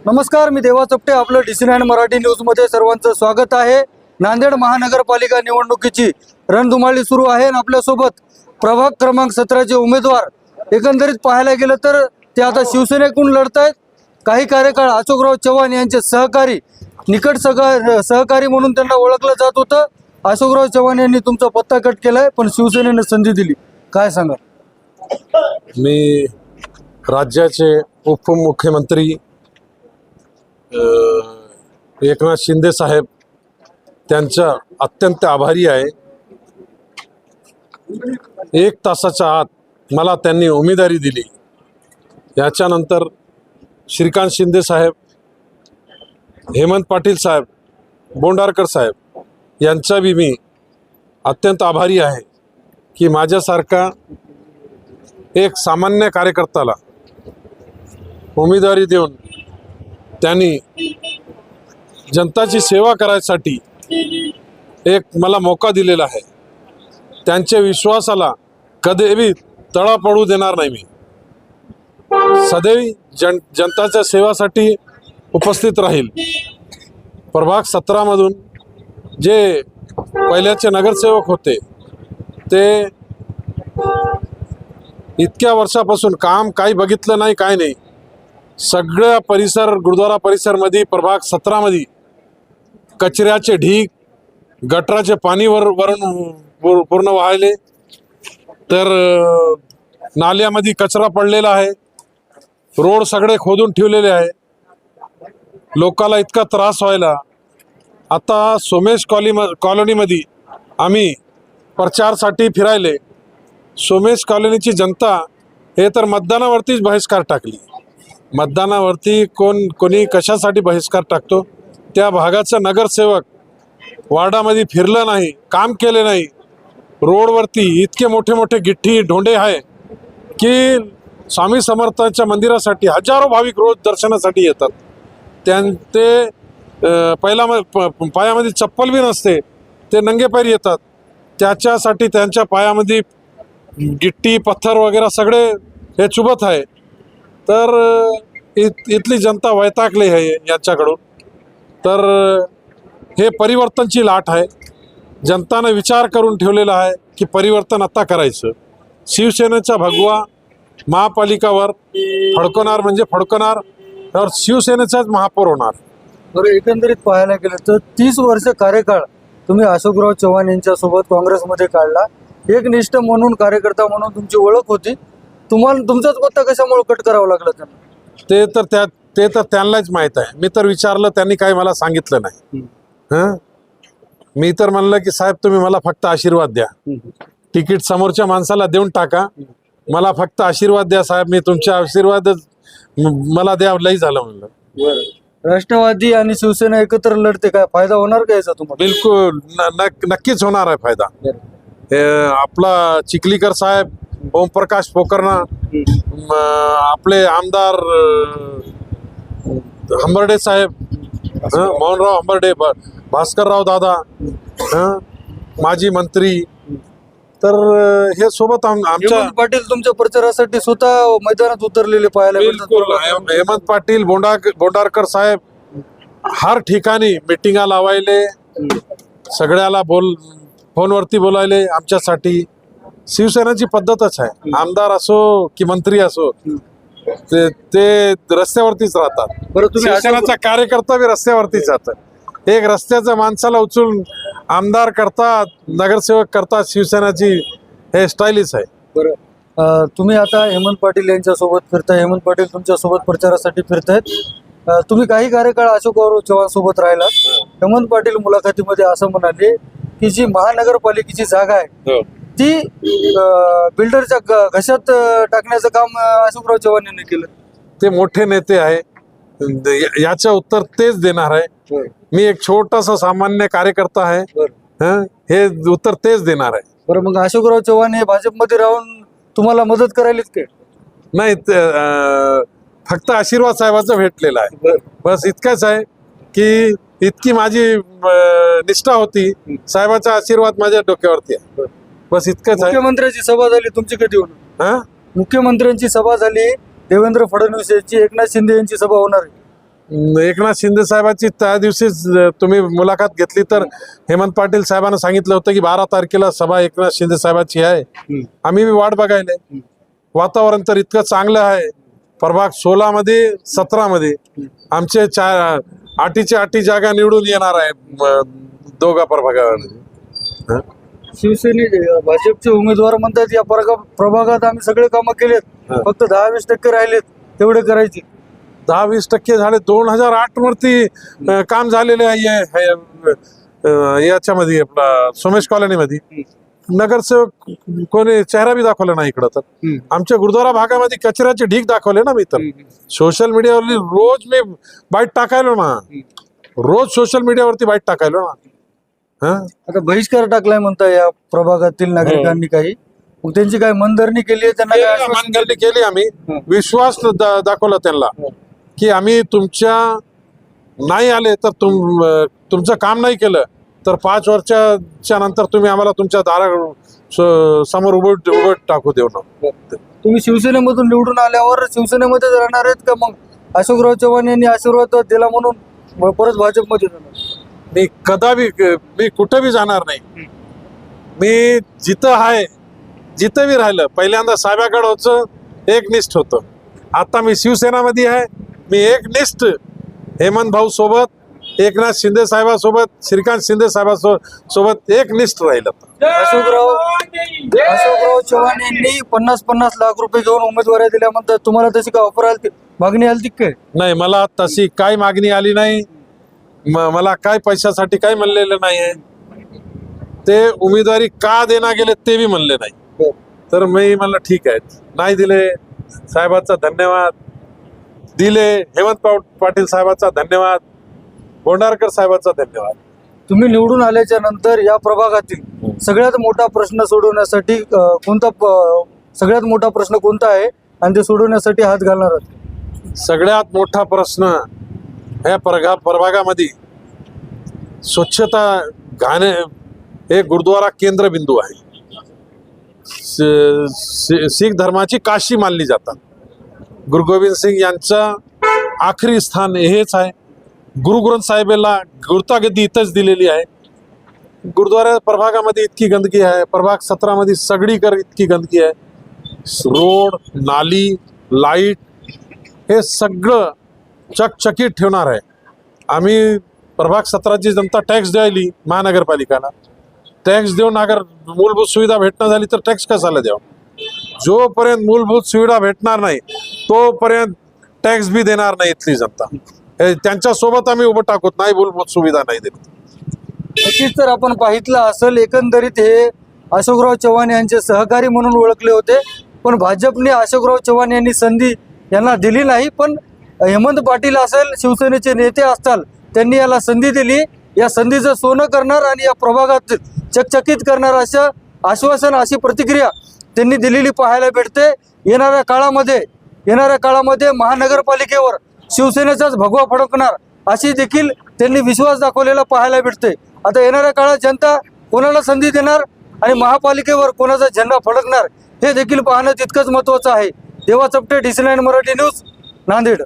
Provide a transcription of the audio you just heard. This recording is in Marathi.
नमस्कार, मी देवा चपटे. आपलं DC9 मराठी न्यूजमध्ये सर्वांचं स्वागत आहे. नांदेड महानगरपालिका निवडणुकीची रणधुमाळी सुरू आहे आणि आपल्यासोबत प्रभाग क्रमांक 17चे उमेदवार एकंदरीत पाहायला गेलं तर ते आता शिवसेनेकडून लढत आहेत. काही कार्यकाळ अशोकराव चव्हाण यांचे सहकारी, निकट सहकारी म्हणून त्यांना ओळखलं जात होतं. अशोकराव चव्हाण यांनी तुमचा पत्ता कट केलाय, पण शिवसेनेने संधी दिली. काय सांगा? मी राज्याचे उपमुख्यमंत्री एकनाथ शिंदे साहेब त्यांचा अत्यंत आभारी आहे. 1 तासाच्या आत मला त्यांनी उमेदवारी दिली. याच्यानंतर श्रीकांत शिंदे साहेब, हेमंत पाटील साहेब, बोंडारकर साहेब यांचा बी मी अत्यंत आभारी आहे की माझ्यासारखा एक सामान्य कार्यकर्त्याला उमेदवारी देऊन त्यांनी जनताची सेवा करायसाठी एक मला मौका दिलेला आहे. त्यांच्या विश्वासाला कधीही तडा पडू देणार नाही. मी सदैव जनताच्या सेवासाठी उपस्थित राहील. प्रभाग 17मधून जे पहिल्याचे नगरसेवक होते ते इतक्या वर्षापासून काम काही बघितलं नाही, काय नाही. सगळ्या परिसर, गुरुद्वारा परिसरमध्ये प्रभाग 17मध्ये कचऱ्याचे ढीग, गटराचे पाणी वरून पूर्ण वाहिले. तर नाल्यामध्ये कचरा पडलेला आहे. रोड सगळे खोदून ठेवलेले आहे. लोकाला इतका त्रास व्हायला. आता सोमेश कॉलनीमध्ये आम्ही प्रचारसाठी फिरायले. सोमेश कॉलनीची जनता हे तर मतदानावरतीच बहिष्कार टाकली. मतदानावरती कोणी कशासाठी बहिष्कार टाकतो? त्या भागाचा नगरसेवक वार्डामध्ये फिरलं नाही, काम केले नाही. रोडवरती इतके मोठे मोठे गिट्टी ढोंडे आहे की स्वामी समर्थांच्या मंदिरासाठी हजारो भाविक रोज दर्शनासाठी येतात. ते पायामध्ये चप्पल बी नसते, ते नंगे पाय येतात. त्याच्यासाठी त्यांच्या पायामध्ये गिट्टी, पत्थर वगैरे सगळे हे चुबत आहे. तर इथली जनता वैतागली आहे यांच्याकडून. तर हे परिवर्तनची लाट आहे. जनताने विचार करून ठेवलेला आहे की परिवर्तन आता करायचं. शिवसेनेचा भगवा महापालिकावर फडकवणार म्हणजे फडकवणार, तर शिवसेनेचाच महापौर होणार. बरं, एकंदरीत पाहायला गेलं तर 30 वर्ष कार्यकाळ तुम्ही अशोकराव चव्हाण यांच्यासोबत काँग्रेसमध्ये काढला. एक निष्ठ म्हणून, कार्यकर्ता म्हणून तुमची ओळख होती. तुम्हाला तुमचाच पत्ता कशामुळे कट करावा लागला त्यांना? ते तर त्यांनाच माहीत आहे. मी तर विचारलं, त्यांनी काही मला सांगितलं नाही. मी तर म्हणलं की साहेब तुम्ही मला फक्त आशीर्वाद द्या. तिकीट समोरच्या माणसाला देऊन टाका, मला फक्त आशीर्वाद द्या साहेब. मी तुमच्या आशीर्वादच मला द्या, लई झालं म्हणलं. राष्ट्रवादी आणि शिवसेना एकत्र लढते, काय फायदा होणार का याचा तुम्हाला? बिलकुल नक्कीच होणार आहे फायदा. आपला चिखलीकर साहेब, ओमप्रकाश पोकर्णा, आपले आमदार हंबर्डे साहेब, मोहनराव हंबर्डे, भास्करराव दादा, माजी मंत्री, तर हे सोबत आमच्या हेमंत पाटील तुमच्या प्रचारासाठी स्वतः मैदानात उतरलेले पाहायला बिलकुल. हेमंत पाटील, बोंडारकर साहेब हर ठिकाणी मिटिंगा लावायले, सगळ्याला फोनवरती बोलायले आमच्यासाठी. शिवसेनेची पद्धतच आहे. आमदार असो की मंत्री असो, ते रस्त्यावरतीच राहतात. बरं, तुम्ही शिवसेनेचा कार्यकर्ता बी रस्त्यावरतीच राहतात. एक रस्त्याच्या माणसाला उचलून आमदार करतात, नगरसेवक करतात. शिवसेनेची हे स्टाईलच आहे. बरं, तुम्ही आता हेमंत पाटील यांच्यासोबत फिरताय, हेमंत पाटील तुमच्यासोबत प्रचारासाठी फिरतायत. तुम्ही काही कार्यकाळ अशोकराव चव्हाण सोबत राहिलात. हेमंत पाटील मुलाखतीमध्ये असं म्हणाले की जी महानगरपालिकेची जागा आहे ती बिल्डरच्या घशात टाकण्याचं काम अशोकराव चव्हाण यांनी केलं. ते मोठे नेते आहे, याचं उत्तर तेच देणार आहे. मी एक छोटासा सामान्य कार्यकर्ता आहे, हे उत्तर तेच देणार आहे. बरं, मग अशोकराव चव्हाण हे भाजपमध्ये राहून तुम्हाला मदत करायलीच काय? नाही, फक्त आशीर्वाद साहेबाचा भेटलेला आहे. बस इतकंच आहे की इतकी माझी निष्ठा होती. साहेबाचा आशीर्वाद माझ्या डोक्यावरती आहे. बस इतकंच आहे. मुख्यमंत्र्यांची सभा झाली, तुमची कधी होणार? मुख्यमंत्र्यांची सभा झाली, देवेंद्र फडणवीस यांची, एकनाथ शिंदे यांची सभा होणार आहे. एकनाथ शिंदे साहेबांची त्या दिवशीच तुम्ही मुलाखत घेतली तर हेमंत पाटील साहेबांना सांगितलं होतं की 12 तारखेला सभा एकनाथ शिंदे साहेबांची आहे. आम्ही बी वाट बघायला. वातावरण तर इतकं चांगलं आहे. प्रभाग 16 मध्ये 17 मध्ये आमचे आठीच्या 8 जागा निवडून येणार आहे दोघा प्रभागामध्ये. शिवसेने भाजपचे उमेदवार म्हणतात या प्रभागात आम्ही सगळे कामं केलेत, फक्त 10-20% राहिलेत, तेवढे करायचे. 10-20% झाले. 2008 वरती काम झालेले आहे याच्यामध्ये आपला सोमेश कॉलनीमध्ये. नगरसेवक कोणी चेहरा बी दाखवला नाही इकडं. तर आमच्या गुरुद्वारा भागामध्ये कचऱ्याचे ढीग दाखवले ना मी. तर सोशल मीडियावरती रोज मी बाईट टाकायलो ना. रोज सोशल मीडियावरती बाईट टाकायलो ना. आता बहिष्कार टाकलाय म्हणता या प्रभागातील नागरिकांनी काही, मग त्यांची काय मनधरणी केली आहे? त्यांना काय मनधरणी केली आम्ही. विश्वास दाखवला त्यांना की आम्ही तुमच्या नाही आले तर तुमचं काम नाही केलं तर 5 वर्षाच्या नंतर तुम्ही आम्हाला तुमच्या दारा समोर उभं टाकू देऊ ना. तुम्ही शिवसेनेमधून निवडून आल्यावर शिवसेनेमध्येच राहणार आहेत का? मग अशोकराव चव्हाण यांनी आशीर्वाद दिला म्हणून परत भाजपमध्ये जाणार? मी कुठं बी जाणार नाही. मी जिथं आहे जिथं बी राहिलं. पहिल्यांदा साहेबाकडे होतं एकनिष्ठ होतं. आता मी शिवसेनामध्ये आहे. मी एकनिष्ठ हेमंत भाऊ सोबत, एकनाथ शिंदे साहेबासोबत, श्रीकांत शिंदे साहेबासोबत एकनिष्ठ राहिलं. अशोकराव चव्हाण यांनी 50-50 लाख रुपये घेऊन उमेदवारी दिल्या म्हणतात. तुम्हाला तशी काय ऑफर आली, मागणी आली काय? नाही, मला तशी काही मागणी आली नाही. मला काय पैशासाठी काही म्हणलेलं नाही. ते उमेदवारी का देना गेले ते बी म्हणले नाही. तर मी म्हणलं ठीक आहे, नाही दिले साहेबांचा धन्यवाद. दिले हेमंत पाटील साहेबांचा धन्यवाद. बोंडारकर साहेबांचा धन्यवाद. तुम्ही निवडून आल्याच्या नंतर या प्रभागातील सगळ्यात मोठा प्रश्न सोडवण्यासाठी सगळ्यात मोठा प्रश्न कोणता आहे आणि ते सोडवण्यासाठी हात घालणार आहात? सगळ्यात मोठा प्रश्न ह्या प्रभागामध्ये स्वच्छता घाणे हे गुरुद्वारा केंद्रबिंदू आहे. शीख धर्माची काशी मानली जातात. गुरु गोविंद सिंग यांचा आखरी स्थान हेच आहे. गुरु ग्रंथ साहेबांना गुरुतागदी इथंच दिलेली आहे. गुरुद्वारा प्रभागामध्ये इतकी गंदगी आहे. प्रभाग 17 मध्ये सगळीकडे इतकी गंदगी आहे. रोड, नाली, लाईट हे सगळं चकचकीत ठेवणार आहे. आम्ही प्रभाग 17ची जनता टॅक्स द्यायली महानगरपालिकाला. टॅक्स देऊन अगर मूलभूत सुविधा भेटणं झाली तर टॅक्स कशाला द्यावं? जोपर्यंत मूलभूत सुविधा भेटणार नाही तोपर्यंत टॅक्स बी देणार नाही इथली जनता. त्यांच्या सोबत आम्ही उभं टाकत नाही मूलभूत सुविधा नाही देत. नक्कीच तर आपण पाहितलं असेल, एकंदरीत हे अशोकराव चव्हाण यांचे सहकारी म्हणून ओळखले होते, पण भाजपने अशोकराव चव्हाण यांनी संधी यांना दिली नाही. पण हेमंत पाटील असेल, शिवसेनेचे नेते असताल, त्यांनी याला संधी दिली. या संधीचं सोनं करणार आणि या प्रभागात चकचकीत करणार असं आश्वासन, अशी प्रतिक्रिया त्यांनी दिलेली पाहायला भेटते. येणाऱ्या काळामध्ये महानगरपालिकेवर शिवसेनेचाच भगवा फडकणार अशी देखील त्यांनी विश्वास दाखवलेला पाहायला भेटते. आता येणाऱ्या काळात जनता कोणाला संधी देणार आणि महापालिकेवर कोणाचा झेंडा फडकणार हे देखील पाहणं तितकंच महत्त्वाचं आहे. देवा चपटे, DC9 मराठी न्यूज, नांदेड.